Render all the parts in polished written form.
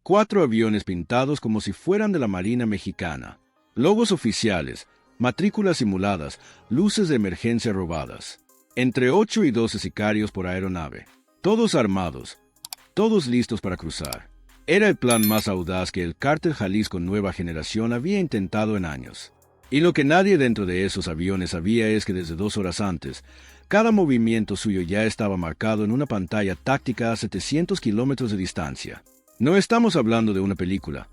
4 aviones pintados como si fueran de la Marina Mexicana. Logos oficiales, matrículas simuladas, luces de emergencia robadas. Entre 8 y 12 sicarios por aeronave. Todos armados. Todos listos para cruzar. Era el plan más audaz que el Cártel Jalisco Nueva Generación había intentado en años. Y lo que nadie dentro de esos aviones sabía es que desde 2 horas antes, cada movimiento suyo ya estaba marcado en una pantalla táctica a 700 kilómetros de distancia. No estamos hablando de una película.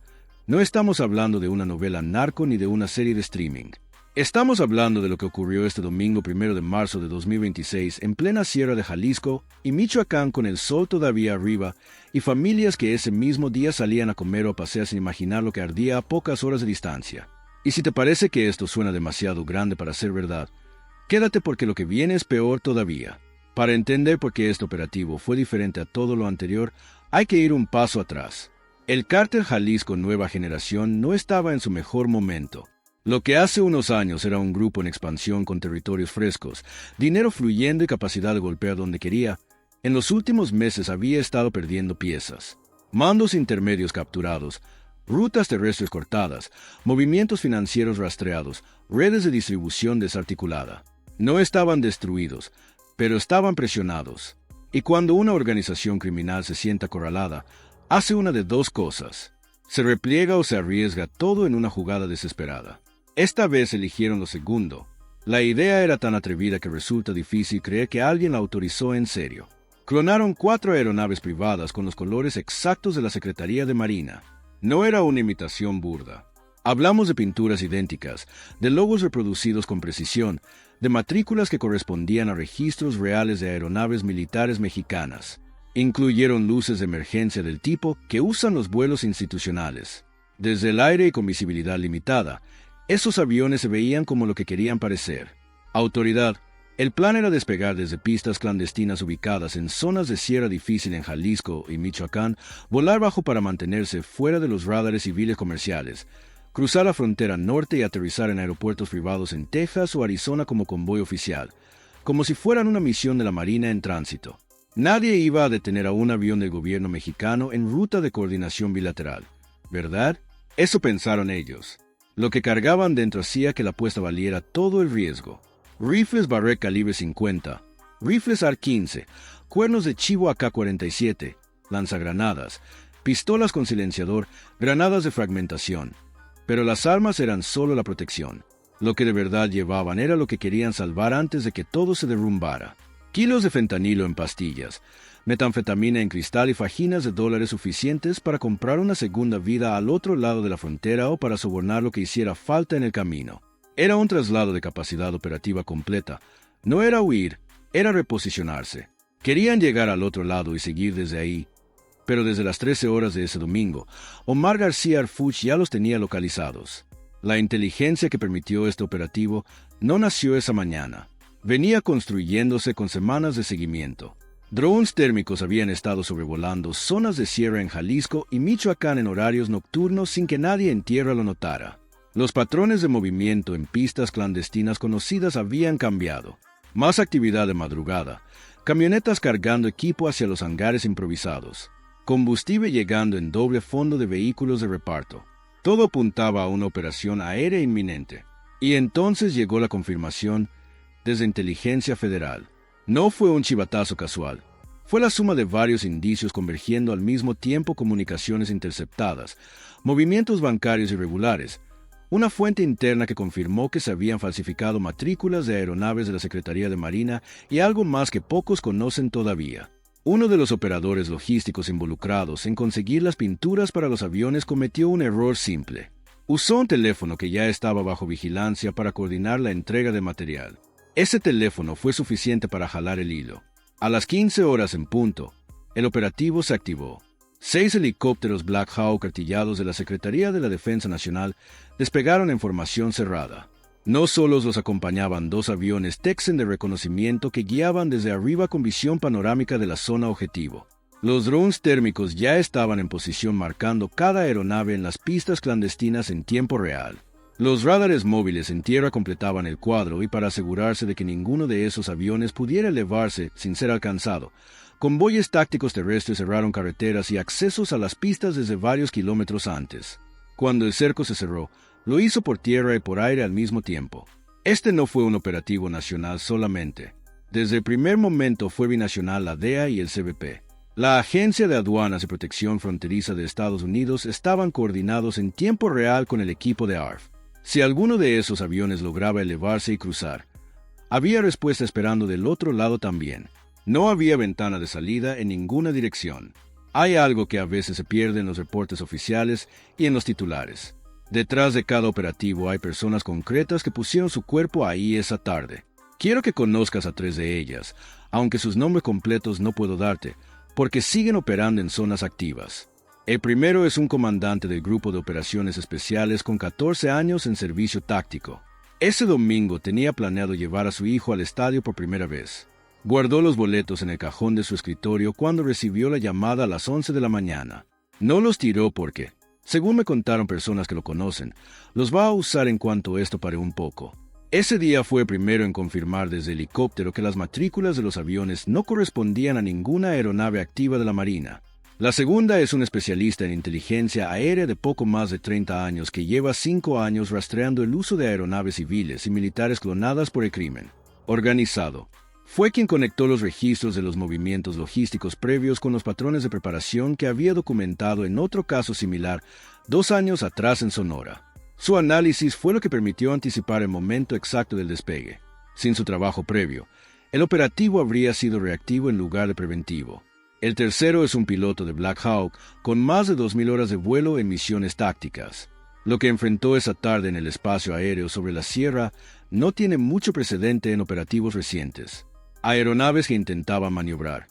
No estamos hablando de una novela narco ni de una serie de streaming. Estamos hablando de lo que ocurrió este domingo 1 de marzo de 2026 en plena sierra de Jalisco y Michoacán, con el sol todavía arriba y familias que ese mismo día salían a comer o a pasear sin imaginar lo que ardía a pocas horas de distancia. Y si te parece que esto suena demasiado grande para ser verdad, quédate, porque lo que viene es peor todavía. Para entender por qué este operativo fue diferente a todo lo anterior, hay que ir un paso atrás. El Cártel Jalisco Nueva Generación no estaba en su mejor momento. Lo que hace unos años era un grupo en expansión con territorios frescos, dinero fluyendo y capacidad de golpear donde quería, en los últimos meses había estado perdiendo piezas. Mandos intermedios capturados, rutas terrestres cortadas, movimientos financieros rastreados, redes de distribución desarticulada. No estaban destruidos, pero estaban presionados. Y cuando una organización criminal se sienta acorralada, hace una de dos cosas: se repliega o se arriesga, todo en una jugada desesperada. Esta vez eligieron lo segundo. La idea era tan atrevida que resulta difícil creer que alguien la autorizó en serio. Clonaron 4 aeronaves privadas con los colores exactos de la Secretaría de Marina. No era una imitación burda. Hablamos de pinturas idénticas, de logos reproducidos con precisión, de matrículas que correspondían a registros reales de aeronaves militares mexicanas. Incluyeron luces de emergencia del tipo que usan los vuelos institucionales. Desde el aire y con visibilidad limitada, esos aviones se veían como lo que querían parecer. Autoridad: el plan era despegar desde pistas clandestinas ubicadas en zonas de sierra difícil en Jalisco y Michoacán, volar bajo para mantenerse fuera de los radares civiles comerciales, cruzar la frontera norte y aterrizar en aeropuertos privados en Texas o Arizona como convoy oficial, como si fueran una misión de la Marina en tránsito. Nadie iba a detener a un avión del gobierno mexicano en ruta de coordinación bilateral, ¿verdad? Eso pensaron ellos. Lo que cargaban dentro hacía que la apuesta valiera todo el riesgo. Rifles Barrett calibre 50, rifles AR-15, cuernos de chivo AK-47, lanzagranadas, pistolas con silenciador, granadas de fragmentación. Pero las armas eran solo la protección. Lo que de verdad llevaban era lo que querían salvar antes de que todo se derrumbara. Kilos de fentanilo en pastillas, metanfetamina en cristal y fajinas de dólares suficientes para comprar una segunda vida al otro lado de la frontera o para sobornar lo que hiciera falta en el camino. Era un traslado de capacidad operativa completa. No era huir, era reposicionarse. Querían llegar al otro lado y seguir desde ahí. Pero desde las 13 horas de ese domingo, Omar García Harfuch ya los tenía localizados. La inteligencia que permitió este operativo no nació esa mañana. Venía construyéndose con semanas de seguimiento. Drones térmicos habían estado sobrevolando zonas de sierra en Jalisco y Michoacán en horarios nocturnos sin que nadie en tierra lo notara. Los patrones de movimiento en pistas clandestinas conocidas habían cambiado. Más actividad de madrugada, camionetas cargando equipo hacia los hangares improvisados, combustible llegando en doble fondo de vehículos de reparto. Todo apuntaba a una operación aérea inminente. Y entonces llegó la confirmación desde Inteligencia Federal. No fue un chivatazo casual. Fue la suma de varios indicios convergiendo al mismo tiempo: comunicaciones interceptadas, movimientos bancarios irregulares, una fuente interna que confirmó que se habían falsificado matrículas de aeronaves de la Secretaría de Marina y algo más que pocos conocen todavía. Uno de los operadores logísticos involucrados en conseguir las pinturas para los aviones cometió un error simple. Usó un teléfono que ya estaba bajo vigilancia para coordinar la entrega de material. Ese teléfono fue suficiente para jalar el hilo. A las 15 horas en punto, el operativo se activó. 6 helicópteros Black Hawk artillados de la Secretaría de la Defensa Nacional despegaron en formación cerrada. No solos los acompañaban 2 aviones Texan de reconocimiento que guiaban desde arriba con visión panorámica de la zona objetivo. Los drones térmicos ya estaban en posición marcando cada aeronave en las pistas clandestinas en tiempo real. Los radares móviles en tierra completaban el cuadro y para asegurarse de que ninguno de esos aviones pudiera elevarse sin ser alcanzado, Convoyes tácticos terrestres cerraron carreteras y accesos a las pistas desde varios kilómetros antes. Cuando el cerco se cerró, lo hizo por tierra y por aire al mismo tiempo. Este no fue un operativo nacional solamente. Desde el primer momento fue binacional la DEA y el CBP. La Agencia de Aduanas y Protección Fronteriza de Estados Unidos estaban coordinados en tiempo real con el equipo de ARF. Si alguno de esos aviones lograba elevarse y cruzar, había respuesta esperando del otro lado también. No había ventana de salida en ninguna dirección. Hay algo que a veces se pierde en los reportes oficiales y en los titulares. Detrás de cada operativo hay personas concretas que pusieron su cuerpo ahí esa tarde. Quiero que conozcas a 3 de ellas, aunque sus nombres completos no puedo darte, porque siguen operando en zonas activas. El primero es un comandante del Grupo de Operaciones Especiales con 14 años en servicio táctico. Ese domingo tenía planeado llevar a su hijo al estadio por primera vez. Guardó los boletos en el cajón de su escritorio cuando recibió la llamada a las 11 de la mañana. No los tiró porque, según me contaron personas que lo conocen, los va a usar en cuanto esto pare un poco. Ese día fue el primero en confirmar desde helicóptero que las matrículas de los aviones no correspondían a ninguna aeronave activa de la Marina. La segunda es un especialista en inteligencia aérea de poco más de 30 años que lleva 5 años rastreando el uso de aeronaves civiles y militares clonadas por el crimen organizado. Fue quien conectó los registros de los movimientos logísticos previos con los patrones de preparación que había documentado en otro caso similar 2 años atrás en Sonora. Su análisis fue lo que permitió anticipar el momento exacto del despegue. Sin su trabajo previo, el operativo habría sido reactivo en lugar de preventivo. El tercero es un piloto de Black Hawk con más de 2.000 horas de vuelo en misiones tácticas. Lo que enfrentó esa tarde en el espacio aéreo sobre la sierra no tiene mucho precedente en operativos recientes. Aeronaves que intentaban maniobrar,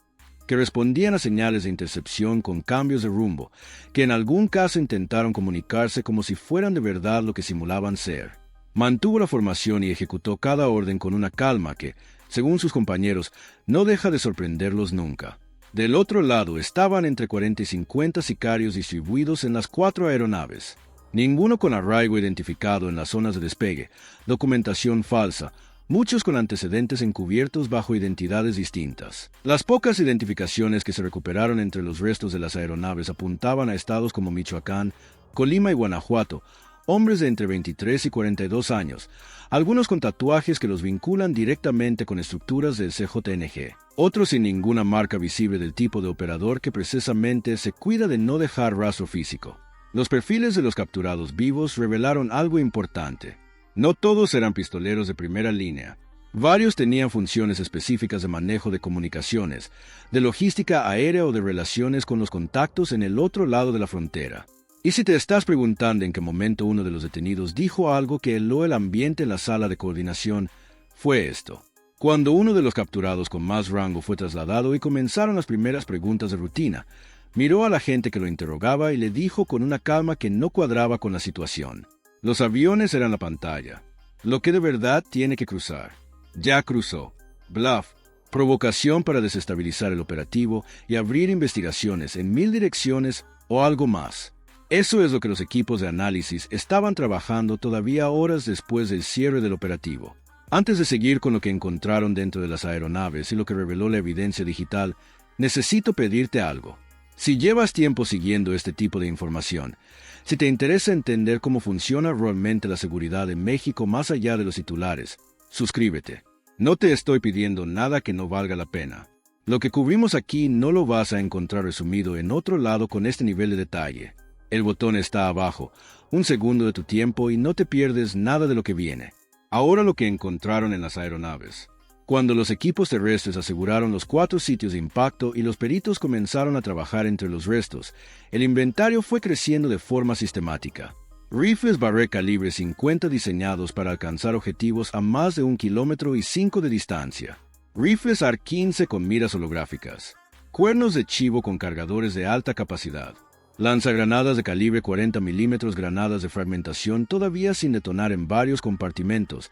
que respondían a señales de intercepción con cambios de rumbo, que en algún caso intentaron comunicarse como si fueran de verdad lo que simulaban ser. Mantuvo la formación y ejecutó cada orden con una calma que, según sus compañeros, no deja de sorprenderlos nunca. Del otro lado estaban entre 40 y 50 sicarios distribuidos en las 4 aeronaves, ninguno con arraigo identificado en las zonas de despegue, documentación falsa, muchos con antecedentes encubiertos bajo identidades distintas. Las pocas identificaciones que se recuperaron entre los restos de las aeronaves apuntaban a estados como Michoacán, Colima y Guanajuato, hombres de entre 23 y 42 años, algunos con tatuajes que los vinculan directamente con estructuras del CJNG, otros sin ninguna marca visible del tipo de operador que precisamente se cuida de no dejar rastro físico. Los perfiles de los capturados vivos revelaron algo importante. No todos eran pistoleros de primera línea. Varios tenían funciones específicas de manejo de comunicaciones, de logística aérea o de relaciones con los contactos en el otro lado de la frontera. Y si te estás preguntando en qué momento uno de los detenidos dijo algo que heló el ambiente en la sala de coordinación, fue esto. Cuando uno de los capturados con más rango fue trasladado y comenzaron las primeras preguntas de rutina, miró a la gente que lo interrogaba y le dijo con una calma que no cuadraba con la situación. Los aviones eran la pantalla. Lo que de verdad tiene que cruzar. Ya cruzó. Bluff. Provocación para desestabilizar el operativo y abrir investigaciones en 1000 direcciones o algo más. Eso es lo que los equipos de análisis estaban trabajando todavía horas después del cierre del operativo. Antes de seguir con lo que encontraron dentro de las aeronaves y lo que reveló la evidencia digital, necesito pedirte algo. Si llevas tiempo siguiendo este tipo de información, si te interesa entender cómo funciona realmente la seguridad en México más allá de los titulares, suscríbete. No te estoy pidiendo nada que no valga la pena. Lo que cubrimos aquí no lo vas a encontrar resumido en otro lado con este nivel de detalle. El botón está abajo, 1 segundo de tu tiempo y no te pierdes nada de lo que viene. Ahora lo que encontraron en las aeronaves. Cuando los equipos terrestres aseguraron los 4 sitios de impacto y los peritos comenzaron a trabajar entre los restos, el inventario fue creciendo de forma sistemática. Rifles Barrett calibre 50 diseñados para alcanzar objetivos a más de 1 kilómetro y 5 de distancia. Rifles AR-15 con miras holográficas. Cuernos de chivo con cargadores de alta capacidad. Lanzagranadas de calibre 40 milímetros, granadas de fragmentación todavía sin detonar en varios compartimentos,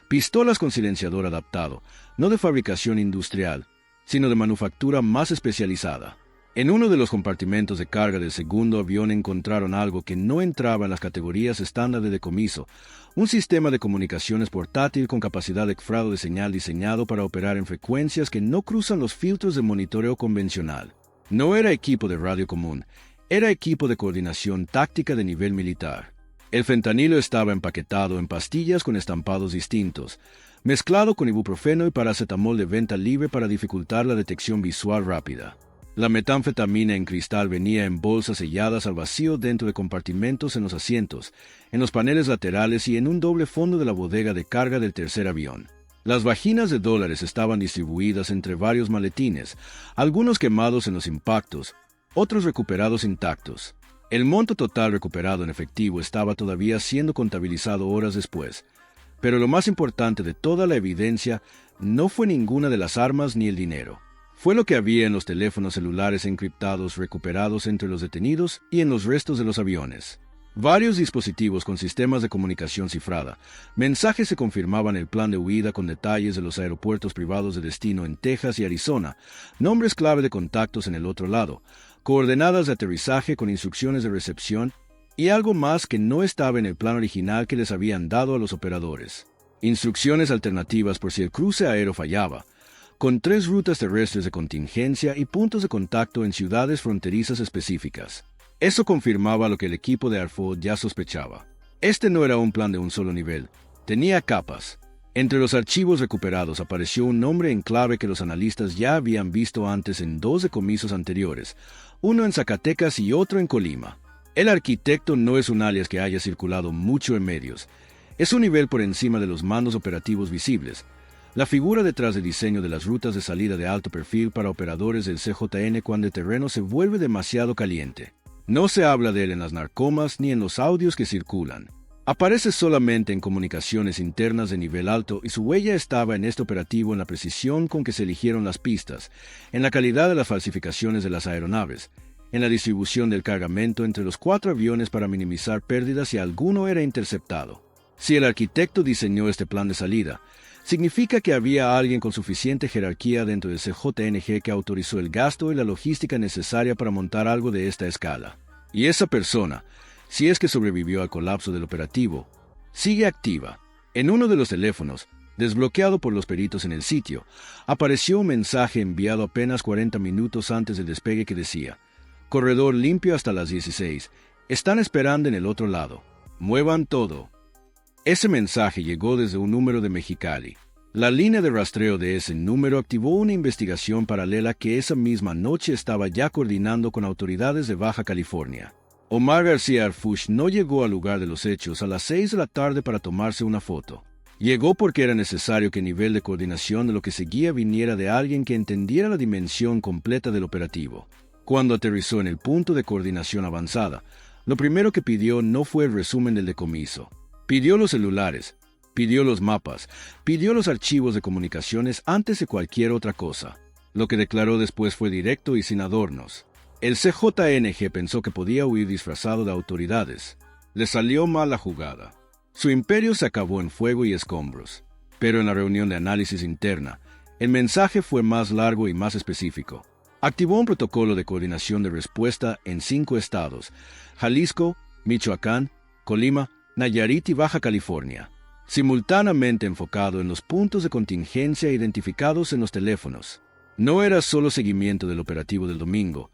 pistolas con silenciador adaptado, no de fabricación industrial, sino de manufactura más especializada. En uno de los compartimentos de carga del segundo avión encontraron algo que no entraba en las categorías estándar de decomiso, un sistema de comunicaciones portátil con capacidad de exfrado de señal diseñado para operar en frecuencias que no cruzan los filtros de monitoreo convencional. No era equipo de radio común, era equipo de coordinación táctica de nivel militar. El fentanilo estaba empaquetado en pastillas con estampados distintos, mezclado con ibuprofeno y paracetamol de venta libre para dificultar la detección visual rápida. La metanfetamina en cristal venía en bolsas selladas al vacío dentro de compartimentos en los asientos, en los paneles laterales y en un doble fondo de la bodega de carga del tercer avión. Las vaginas de dólares estaban distribuidas entre varios maletines, algunos quemados en los impactos, otros recuperados intactos. El monto total recuperado en efectivo estaba todavía siendo contabilizado horas después, pero lo más importante de toda la evidencia no fue ninguna de las armas ni el dinero. Fue lo que había en los teléfonos celulares encriptados recuperados entre los detenidos y en los restos de los aviones. Varios dispositivos con sistemas de comunicación cifrada, mensajes que confirmaban el plan de huida con detalles de los aeropuertos privados de destino en Texas y Arizona, nombres clave de contactos en el otro lado, coordenadas de aterrizaje con instrucciones de recepción y algo más que no estaba en el plan original que les habían dado a los operadores. Instrucciones alternativas por si el cruce aéreo fallaba, con 3 rutas terrestres de contingencia y puntos de contacto en ciudades fronterizas específicas. Eso confirmaba lo que el equipo de ARFO ya sospechaba. Este no era un plan de un solo nivel, tenía capas. Entre los archivos recuperados apareció un nombre en clave que los analistas ya habían visto antes en 2 decomisos anteriores, uno en Zacatecas y otro en Colima. El arquitecto no es un alias que haya circulado mucho en medios, es un nivel por encima de los mandos operativos visibles. La figura detrás del diseño de las rutas de salida de alto perfil para operadores del CJN cuando el terreno se vuelve demasiado caliente. No se habla de él en las narcomas ni en los audios que circulan. Aparece solamente en comunicaciones internas de nivel alto y su huella estaba en este operativo en la precisión con que se eligieron las pistas, en la calidad de las falsificaciones de las aeronaves, en la distribución del cargamento entre los 4 aviones para minimizar pérdidas si alguno era interceptado. Si el arquitecto diseñó este plan de salida, significa que había alguien con suficiente jerarquía dentro del CJNG que autorizó el gasto y la logística necesaria para montar algo de esta escala. Y esa persona, si es que sobrevivió al colapso del operativo, sigue activa. En uno de los teléfonos, desbloqueado por los peritos en el sitio, apareció un mensaje enviado apenas 40 minutos antes del despegue que decía: corredor limpio hasta las 16. Están esperando en el otro lado. Muevan todo. Ese mensaje llegó desde un número de Mexicali. La línea de rastreo de ese número activó una investigación paralela que esa misma noche estaba ya coordinando con autoridades de Baja California. Omar García Arfush no llegó al lugar de los hechos a las 6 de la tarde para tomarse una foto. Llegó porque era necesario que el nivel de coordinación de lo que seguía viniera de alguien que entendiera la dimensión completa del operativo. Cuando aterrizó en el punto de coordinación avanzada, lo primero que pidió no fue el resumen del decomiso. Pidió los celulares, pidió los mapas, pidió los archivos de comunicaciones antes de cualquier otra cosa. Lo que declaró después fue directo y sin adornos. El CJNG pensó que podía huir disfrazado de autoridades. Le salió mal la jugada. Su imperio se acabó en fuego y escombros. Pero en la reunión de análisis interna, el mensaje fue más largo y más específico. Activó un protocolo de coordinación de respuesta en 5 estados: Jalisco, Michoacán, Colima, Nayarit y Baja California, simultáneamente enfocado en los puntos de contingencia identificados en los teléfonos. No era solo seguimiento del operativo del domingo,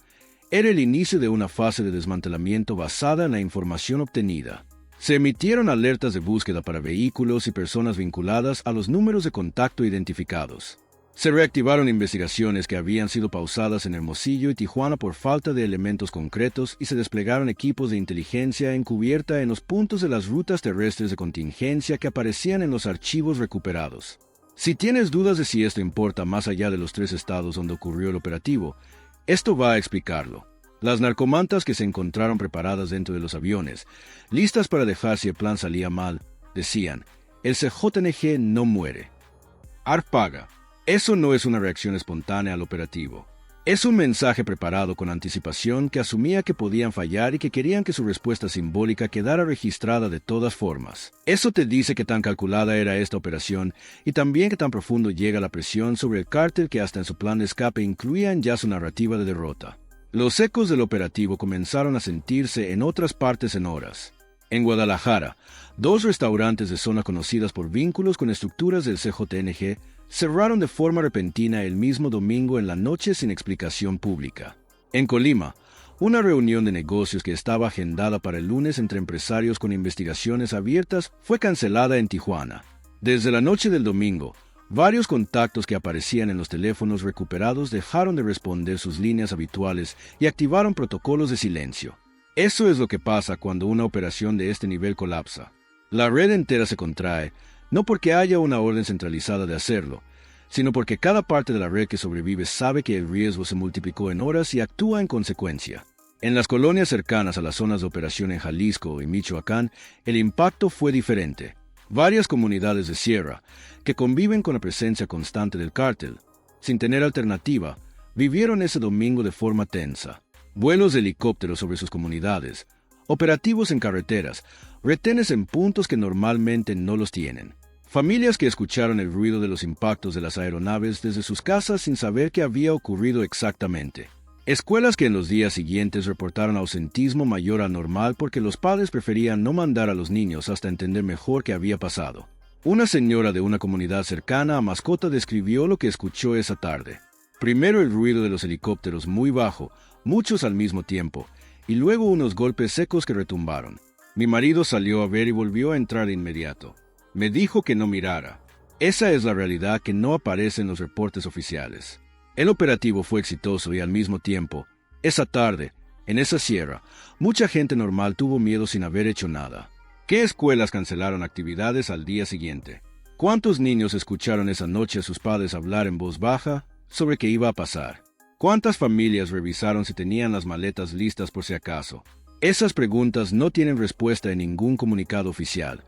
era el inicio de una fase de desmantelamiento basada en la información obtenida. Se emitieron alertas de búsqueda para vehículos y personas vinculadas a los números de contacto identificados. Se reactivaron investigaciones que habían sido pausadas en Hermosillo y Tijuana por falta de elementos concretos y se desplegaron equipos de inteligencia encubierta en los puntos de las rutas terrestres de contingencia que aparecían en los archivos recuperados. Si tienes dudas de si esto importa más allá de los 3 estados donde ocurrió el operativo, esto va a explicarlo. Las narcomantas que se encontraron preparadas dentro de los aviones, listas para dejar si el plan salía mal, decían: el CJNG no muere. ARP paga. Eso no es una reacción espontánea al operativo. Es un mensaje preparado con anticipación que asumía que podían fallar y que querían que su respuesta simbólica quedara registrada de todas formas. Eso te dice qué tan calculada era esta operación y también qué tan profundo llega la presión sobre el cártel que hasta en su plan de escape incluían ya su narrativa de derrota. Los ecos del operativo comenzaron a sentirse en otras partes en horas. En Guadalajara, 2 restaurantes de zona conocidas por vínculos con estructuras del CJNG cerraron de forma repentina el mismo domingo en la noche sin explicación pública. En Colima, una reunión de negocios que estaba agendada para el lunes entre empresarios con investigaciones abiertas fue cancelada en Tijuana. Desde la noche del domingo, varios contactos que aparecían en los teléfonos recuperados dejaron de responder sus líneas habituales y activaron protocolos de silencio. Eso es lo que pasa cuando una operación de este nivel colapsa. La red entera se contrae, no porque haya una orden centralizada de hacerlo, sino porque cada parte de la red que sobrevive sabe que el riesgo se multiplicó en horas y actúa en consecuencia. En las colonias cercanas a las zonas de operación en Jalisco y Michoacán, el impacto fue diferente. Varias comunidades de sierra, que conviven con la presencia constante del cártel, sin tener alternativa, vivieron ese domingo de forma tensa. Vuelos de helicópteros sobre sus comunidades, operativos en carreteras, retenes en puntos que normalmente no los tienen. Familias que escucharon el ruido de los impactos de las aeronaves desde sus casas sin saber qué había ocurrido exactamente. Escuelas que en los días siguientes reportaron ausentismo mayor al normal porque los padres preferían no mandar a los niños hasta entender mejor qué había pasado. Una señora de una comunidad cercana a Mascota describió lo que escuchó esa tarde. Primero el ruido de los helicópteros muy bajo, muchos al mismo tiempo, y luego unos golpes secos que retumbaron. Mi marido salió a ver y volvió a entrar de inmediato. Me dijo que no mirara. Esa es la realidad que no aparece en los reportes oficiales. El operativo fue exitoso y al mismo tiempo, esa tarde, en esa sierra, mucha gente normal tuvo miedo sin haber hecho nada. ¿Qué escuelas cancelaron actividades al día siguiente? ¿Cuántos niños escucharon esa noche a sus padres hablar en voz baja sobre qué iba a pasar? ¿Cuántas familias revisaron si tenían las maletas listas por si acaso? Esas preguntas no tienen respuesta en ningún comunicado oficial,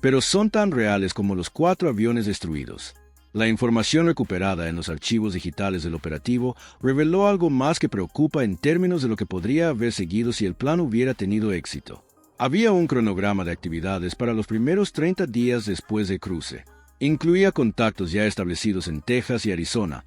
pero son tan reales como los 4 aviones destruidos. La información recuperada en los archivos digitales del operativo reveló algo más que preocupa en términos de lo que podría haber seguido si el plan hubiera tenido éxito. Había un cronograma de actividades para los primeros 30 días después del cruce. Incluía contactos ya establecidos en Texas y Arizona,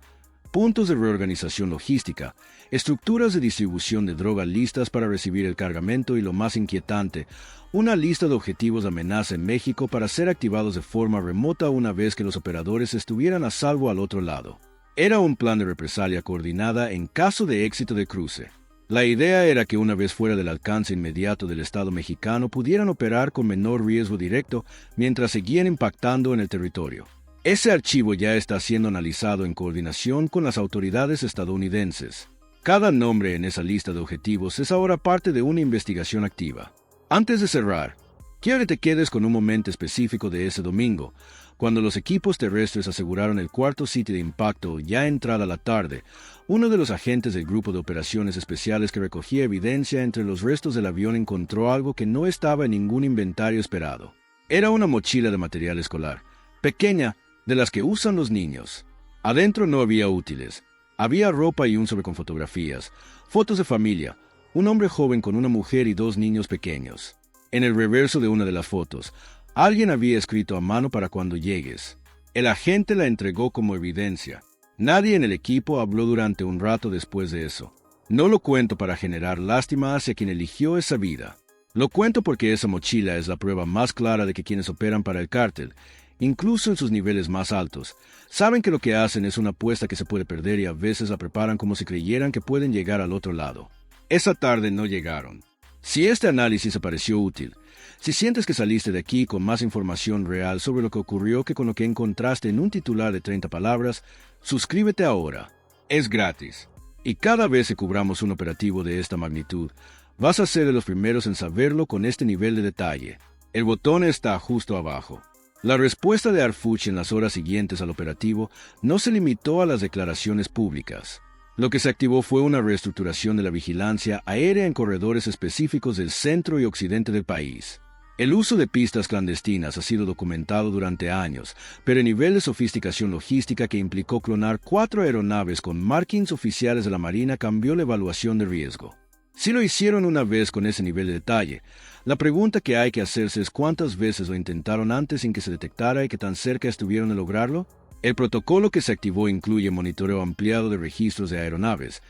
puntos de reorganización logística, estructuras de distribución de droga listas para recibir el cargamento y, lo más inquietante, una lista de objetivos de amenaza en México para ser activados de forma remota una vez que los operadores estuvieran a salvo al otro lado. Era un plan de represalia coordinada en caso de éxito de cruce. La idea era que una vez fuera del alcance inmediato del Estado mexicano pudieran operar con menor riesgo directo mientras seguían impactando en el territorio. Ese archivo ya está siendo analizado en coordinación con las autoridades estadounidenses. Cada nombre en esa lista de objetivos es ahora parte de una investigación activa. Antes de cerrar, quiero que te quedes con un momento específico de ese domingo, cuando los equipos terrestres aseguraron el cuarto sitio de impacto ya entrada la tarde. Uno de los agentes del Grupo de Operaciones Especiales que recogía evidencia entre los restos del avión encontró algo que no estaba en ningún inventario esperado. Era una mochila de material escolar, pequeña, de las que usan los niños. Adentro no había útiles. Había ropa y un sobre con fotografías, fotos de familia, un hombre joven con una mujer y 2 niños pequeños. En el reverso de una de las fotos, alguien había escrito a mano para cuando llegues. El agente la entregó como evidencia. Nadie en el equipo habló durante un rato después de eso. No lo cuento para generar lástima hacia quien eligió esa vida. Lo cuento porque esa mochila es la prueba más clara de que quienes operan para el cártel, incluso en sus niveles más altos, saben que lo que hacen es una apuesta que se puede perder y a veces la preparan como si creyeran que pueden llegar al otro lado. Esa tarde no llegaron. Si este análisis te pareció útil, si sientes que saliste de aquí con más información real sobre lo que ocurrió que con lo que encontraste en un titular de 30 palabras, suscríbete ahora. Es gratis. Y cada vez que cubramos un operativo de esta magnitud, vas a ser de los primeros en saberlo con este nivel de detalle. El botón está justo abajo. La respuesta de Harfuch en las horas siguientes al operativo no se limitó a las declaraciones públicas. Lo que se activó fue una reestructuración de la vigilancia aérea en corredores específicos del centro y occidente del país. El uso de pistas clandestinas ha sido documentado durante años, pero el nivel de sofisticación logística que implicó clonar 4 aeronaves con markings oficiales de la Marina cambió la evaluación de riesgo. Si lo hicieron una vez con ese nivel de detalle, la pregunta que hay que hacerse es cuántas veces lo intentaron antes sin que se detectara y qué tan cerca estuvieron de lograrlo. El protocolo que se activó incluye monitoreo ampliado de registros de aeronaves,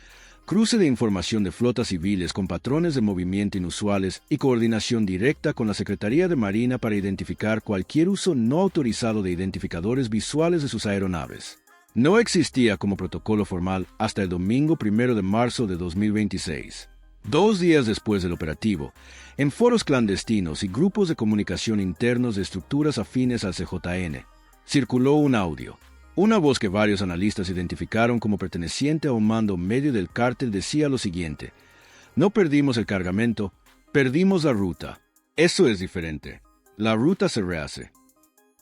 cruce de información de flotas civiles con patrones de movimiento inusuales y coordinación directa con la Secretaría de Marina para identificar cualquier uso no autorizado de identificadores visuales de sus aeronaves. No existía como protocolo formal hasta el domingo 1 de marzo de 2026. 2 días después del operativo, en foros clandestinos y grupos de comunicación internos de estructuras afines al CJN, circuló un audio. Una voz que varios analistas identificaron como perteneciente a un mando medio del cártel decía lo siguiente: "No perdimos el cargamento, perdimos la ruta. Eso es diferente. La ruta se rehace".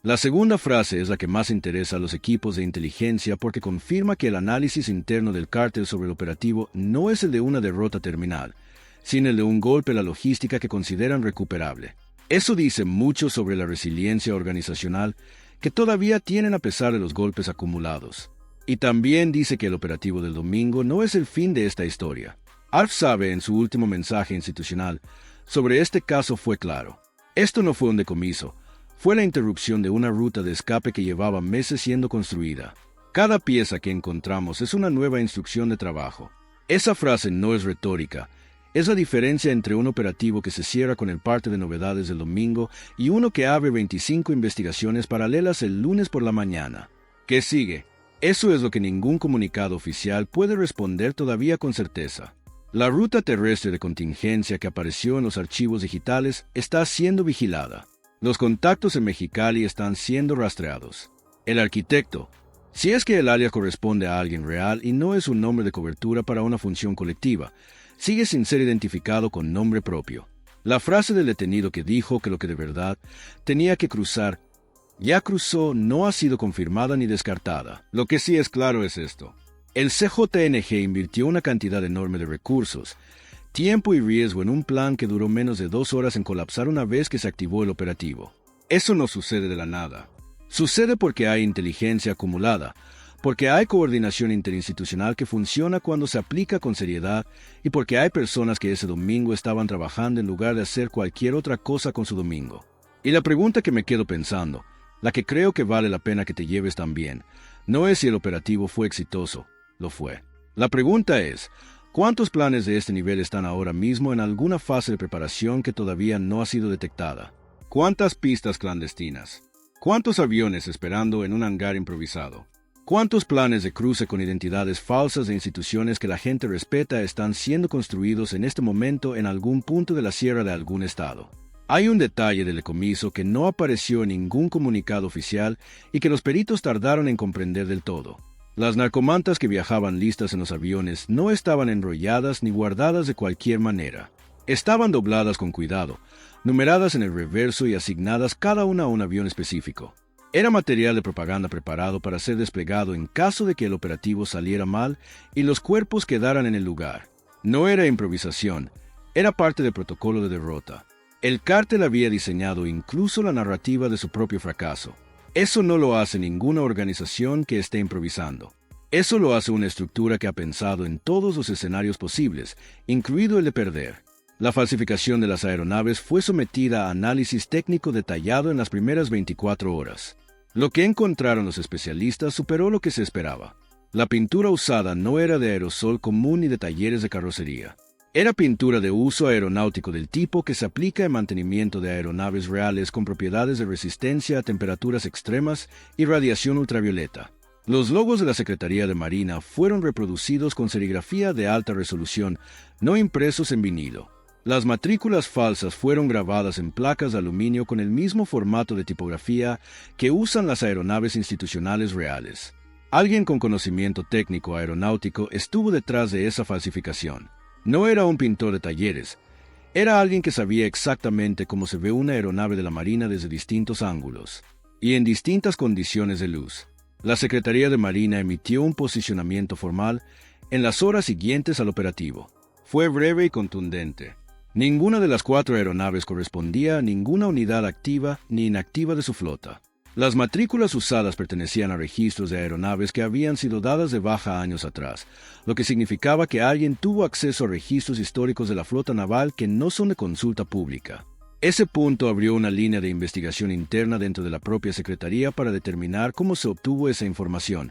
La segunda frase es la que más interesa a los equipos de inteligencia porque confirma que el análisis interno del cártel sobre el operativo no es el de una derrota terminal, sino el de un golpe a la logística que consideran recuperable. Eso dice mucho sobre la resiliencia organizacional que todavía tienen a pesar de los golpes acumulados. Y también dice que el operativo del domingo no es el fin de esta historia. Alf Sabe, en su último mensaje institucional sobre este caso, fue claro. Esto no fue un decomiso, fue la interrupción de una ruta de escape que llevaba meses siendo construida. Cada pieza que encontramos es una nueva instrucción de trabajo. Esa frase no es retórica. Es la diferencia entre un operativo que se cierra con el parte de novedades del domingo y uno que abre 25 investigaciones paralelas el lunes por la mañana. ¿Qué sigue? Eso es lo que ningún comunicado oficial puede responder todavía con certeza. La ruta terrestre de contingencia que apareció en los archivos digitales está siendo vigilada. Los contactos en Mexicali están siendo rastreados. El arquitecto, si es que el alias corresponde a alguien real y no es un nombre de cobertura para una función colectiva, sigue sin ser identificado con nombre propio. La frase del detenido que dijo que lo que de verdad tenía que cruzar ya cruzó no ha sido confirmada ni descartada. Lo que sí es claro es esto: el CJNG invirtió una cantidad enorme de recursos, tiempo y riesgo en un plan que duró menos de 2 horas en colapsar una vez que se activó el operativo. Eso no sucede de la nada. Sucede porque hay inteligencia acumulada, porque hay coordinación interinstitucional que funciona cuando se aplica con seriedad y porque hay personas que ese domingo estaban trabajando en lugar de hacer cualquier otra cosa con su domingo. Y la pregunta que me quedo pensando, la que creo que vale la pena que te lleves también, no es si el operativo fue exitoso. Lo fue. La pregunta es: ¿cuántos planes de este nivel están ahora mismo en alguna fase de preparación que todavía no ha sido detectada? ¿Cuántas pistas clandestinas? ¿Cuántos aviones esperando en un hangar improvisado? ¿Cuántos planes de cruce con identidades falsas de instituciones que la gente respeta están siendo construidos en este momento en algún punto de la sierra de algún estado? Hay un detalle del decomiso que no apareció en ningún comunicado oficial y que los peritos tardaron en comprender del todo. Las narcomantas que viajaban listas en los aviones no estaban enrolladas ni guardadas de cualquier manera. Estaban dobladas con cuidado, numeradas en el reverso y asignadas cada una a un avión específico. Era material de propaganda preparado para ser desplegado en caso de que el operativo saliera mal y los cuerpos quedaran en el lugar. No era improvisación, era parte del protocolo de derrota. El cártel había diseñado incluso la narrativa de su propio fracaso. Eso no lo hace ninguna organización que esté improvisando. Eso lo hace una estructura que ha pensado en todos los escenarios posibles, incluido el de perder. La falsificación de las aeronaves fue sometida a análisis técnico detallado en las primeras 24 horas. Lo que encontraron los especialistas superó lo que se esperaba. La pintura usada no era de aerosol común ni de talleres de carrocería. Era pintura de uso aeronáutico del tipo que se aplica en mantenimiento de aeronaves reales con propiedades de resistencia a temperaturas extremas y radiación ultravioleta. Los logos de la Secretaría de Marina fueron reproducidos con serigrafía de alta resolución, no impresos en vinilo. Las matrículas falsas fueron grabadas en placas de aluminio con el mismo formato de tipografía que usan las aeronaves institucionales reales. Alguien con conocimiento técnico aeronáutico estuvo detrás de esa falsificación. No era un pintor de talleres, era alguien que sabía exactamente cómo se ve una aeronave de la Marina desde distintos ángulos y en distintas condiciones de luz. La Secretaría de Marina emitió un posicionamiento formal en las horas siguientes al operativo. Fue breve y contundente. Ninguna de las 4 aeronaves correspondía a ninguna unidad activa ni inactiva de su flota. Las matrículas usadas pertenecían a registros de aeronaves que habían sido dadas de baja años atrás, lo que significaba que alguien tuvo acceso a registros históricos de la flota naval que no son de consulta pública. Ese punto abrió una línea de investigación interna dentro de la propia Secretaría para determinar cómo se obtuvo esa información,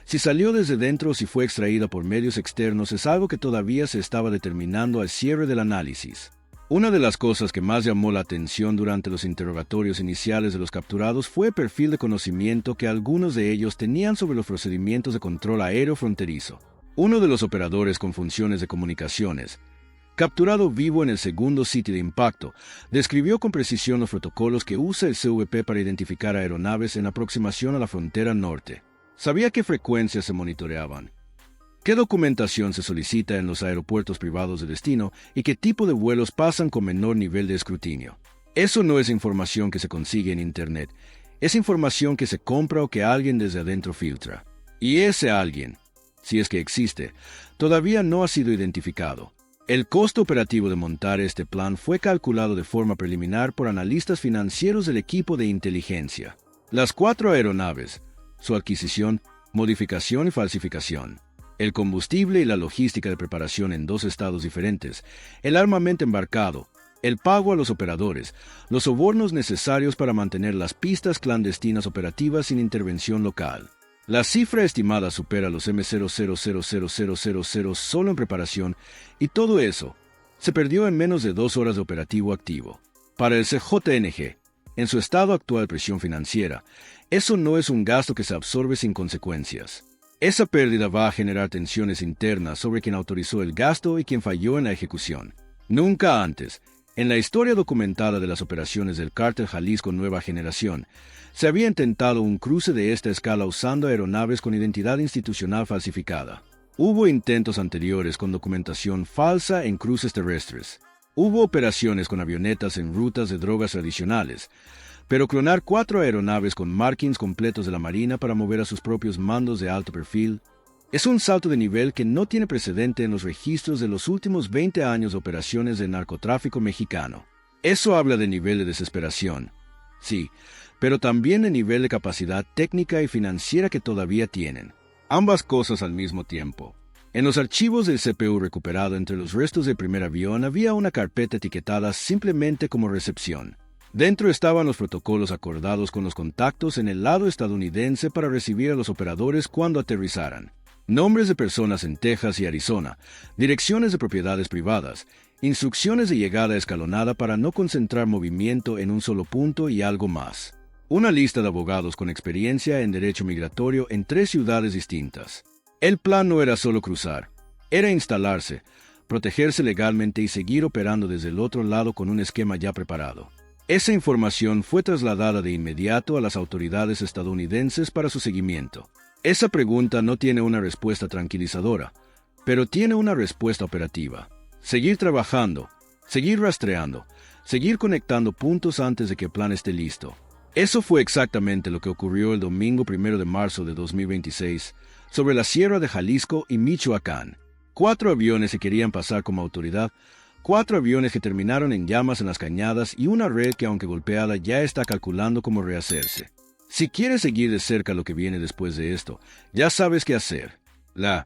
Si salió desde dentro o si fue extraída por medios externos es algo que todavía se estaba determinando al cierre del análisis. Una de las cosas que más llamó la atención durante los interrogatorios iniciales de los capturados fue el perfil de conocimiento que algunos de ellos tenían sobre los procedimientos de control aéreo fronterizo. Uno de los operadores con funciones de comunicaciones, capturado vivo en el segundo sitio de impacto, describió con precisión los protocolos que usa el CVP para identificar aeronaves en aproximación a la frontera norte. Sabía qué frecuencias se monitoreaban, qué documentación se solicita en los aeropuertos privados de destino y qué tipo de vuelos pasan con menor nivel de escrutinio. Eso no es información que se consigue en Internet, es información que se compra o que alguien desde adentro filtra. Y ese alguien, si es que existe, todavía no ha sido identificado. El costo operativo de montar este plan fue calculado de forma preliminar por analistas financieros del equipo de inteligencia. Las 4 aeronaves, su adquisición, modificación y falsificación, el combustible y la logística de preparación en 2 estados diferentes, el armamento embarcado, el pago a los operadores, los sobornos necesarios para mantener las pistas clandestinas operativas sin intervención local. La cifra estimada supera los M000000 solo en preparación, y todo eso se perdió en menos de 2 horas de operativo activo. Para el CJNG, en su estado actual de presión financiera, eso no es un gasto que se absorbe sin consecuencias. Esa pérdida va a generar tensiones internas sobre quien autorizó el gasto y quien falló en la ejecución. Nunca antes, en la historia documentada de las operaciones del Cártel Jalisco Nueva Generación, se había intentado un cruce de esta escala usando aeronaves con identidad institucional falsificada. Hubo intentos anteriores con documentación falsa en cruces terrestres. Hubo operaciones con avionetas en rutas de drogas tradicionales, pero clonar 4 aeronaves con markings completos de la Marina para mover a sus propios mandos de alto perfil es un salto de nivel que no tiene precedente en los registros de los últimos 20 años de operaciones de narcotráfico mexicano. Eso habla de nivel de desesperación, sí, pero también de nivel de capacidad técnica y financiera que todavía tienen. Ambas cosas al mismo tiempo. En los archivos del CPU recuperado entre los restos del primer avión había una carpeta etiquetada simplemente como recepción. Dentro estaban los protocolos acordados con los contactos en el lado estadounidense para recibir a los operadores cuando aterrizaran. Nombres de personas en Texas y Arizona, direcciones de propiedades privadas, instrucciones de llegada escalonada para no concentrar movimiento en un solo punto y algo más. Una lista de abogados con experiencia en derecho migratorio en 3 ciudades distintas. El plan no era solo cruzar, era instalarse, protegerse legalmente y seguir operando desde el otro lado con un esquema ya preparado. Esa información fue trasladada de inmediato a las autoridades estadounidenses para su seguimiento. Esa pregunta no tiene una respuesta tranquilizadora, pero tiene una respuesta operativa. Seguir trabajando, seguir rastreando, seguir conectando puntos antes de que el plan esté listo. Eso fue exactamente lo que ocurrió el domingo 1 de marzo de 2026 sobre la Sierra de Jalisco y Michoacán. 4 aviones se querían pasar como autoridad, 4 aviones que terminaron en llamas en las cañadas y una red que, aunque golpeada, ya está calculando cómo rehacerse. Si quieres seguir de cerca lo que viene después de esto, ya sabes qué hacer. La